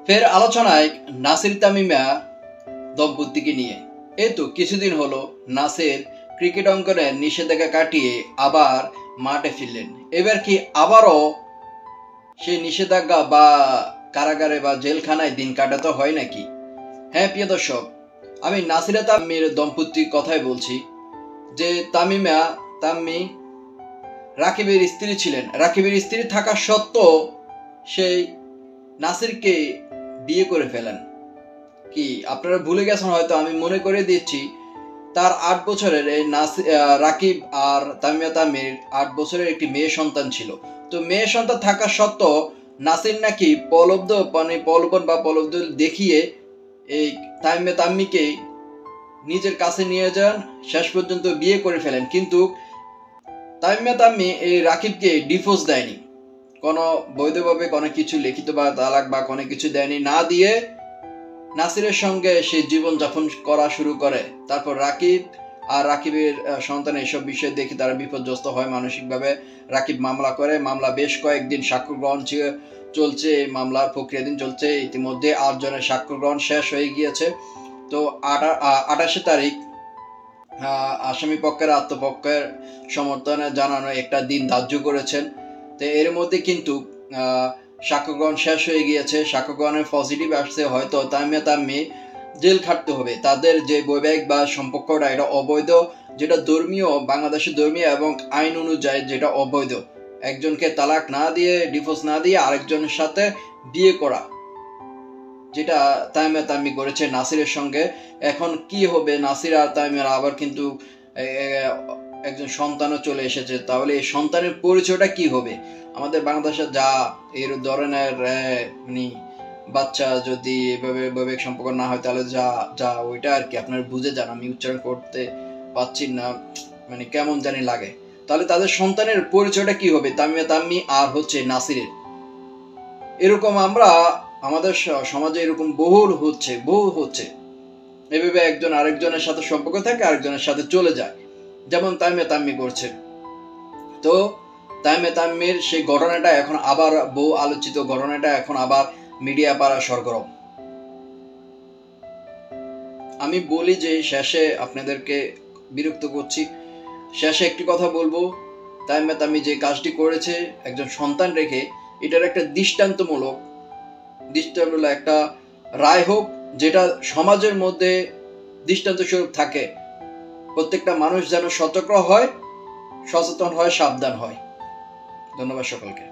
ফের আলোচনায় নাসির তামিমা দম্পতিকে নিয়ে। এই তো কিছুদিন হলো নাসির ক্রিকেট অঙ্গনে নিষেধাজ্ঞা কাটিয়ে আবার মাঠে ফিরলেন। এবার কি আবারও সেই নিষেধাজ্ঞা বা কারাগারে বা জেলখানায় দিন কাটাতে হয় নাকি? হ্যাঁ প্রিয় দর্শক, আমি নাসিরা তামিমের দম্পতির কথাই বলছি। যে তাম্মি রাকিবের স্ত্রী ছিলেন। রাকিবের স্ত্রী থাকা সত্ত্বেও সেই নাসিরকে বিয়ে করে ফেলেন। কি আপনারা ভুলে গেছেন হয়তো, আমি মনে করে দিচ্ছি। তার 8 বছরের এই রাকিব আর তামিমের 8 বছরের একটি মেয়ে সন্তান ছিল। তো মেয়ে সন্তান থাকা সত্ত্বেও নাসির নাকি প্রলোভন দেখিয়ে এই তাম্মিকে নিজের কাছে নিয়ে যান, শেষ পর্যন্ত বিয়ে করে ফেলেন। কিন্তু তাম্মি এই রাকিবকে ডিভোর্স দেয়নি, কোনো বৈধভাবে কোনো কিছু লিখিত বা তালাক বা কোনো কিছু দেয়নি, না দিয়ে নাসিরের সঙ্গে সে জীবন যাপন করা শুরু করে। তারপর রাকিব আর রাকিবের সন্তান এসব বিষয় দেখে তারা বিপর্যস্ত হয় মানসিকভাবে। রাকিব মামলা করে, মামলা বেশ কয়েকদিন সাক্ষ্য গ্রহণ চলছে, মামলার প্রক্রিয়াধীন চলছে। ইতিমধ্যে 8 জনের সাক্ষ্য গ্রহণ শেষ হয়ে গিয়েছে। তো 28 তারিখ আসামি পক্ষের আত্মপক্ষের সমর্থনে জানানো একটা দিন ধার্য করেছেন। তো এর মধ্যে কিন্তু সাক্ষ্য গ্রহণ শেষ হয়ে গিয়েছে। সাক্ষ্য গ্রহণের পজিটিভ আসছে, হয়তো তাম্মি জেল খাটতে হবে। তাদের যে বৈবাহিক বা সম্পর্কটা এটা অবৈধ, যেটা ধর্মীয়, বাংলাদেশের ধর্মীয় এবং আইন অনুযায়ী যেটা অবৈধ। একজনকে তালাক না দিয়ে, ডিভোর্স না দিয়ে আরেকজনের সাথে বিয়ে করা, যেটা তাম্মি করেছে নাসিরের সঙ্গে। এখন কি হবে, নাসির আর তামিমের আবার কিন্তু একজন সন্তানও চলে এসেছে। তাহলে এই সন্তানের পরিচয়টা কি হবে? আমাদের বাংলাদেশে যা এর ধরনের বাচ্চা যদি এভাবে বৈবাহিক সম্পর্ক না হয়, তাহলে যা ওইটা আর কি আপনারা বুঝে যান। আমি উচ্চারণ করতে পারছি না, কেমন জানি লাগে। তাহলে তাদের সন্তানের পরিচয়টা কি হবে, তাম্মি আর হচ্ছে নাসিরের? এরকম আমরা আমাদের সমাজে এরকম বহু হচ্ছে এভাবে একজন আরেকজনের সাথে সম্পর্ক থাকে, আরেকজনের সাথে চলে যায়, যেমন তাম্মি করছে। তো তাম্মির সেই ঘটনাটা এখন আবার বহু আলোচিত ঘটনাটা এখন আবার মিডিয়া পাড়া সরগরম। আমি বলি যে শেষে আপনাদেরকে বিরক্ত করছি, শেষে একটি কথা বলবো, তাম্মি যে কাজটি করেছে একজন সন্তান রেখে, এটার একটা দৃষ্টান্তমূলক একটা রায় হোক, যেটা সমাজের মধ্যে দৃষ্টান্ত স্বরূপ থাকে। প্রত্যেকটা মানুষ যেন সতর্ক হয়, সচেতন হয়, সাবধান হয়। ধন্যবাদ সকলকে।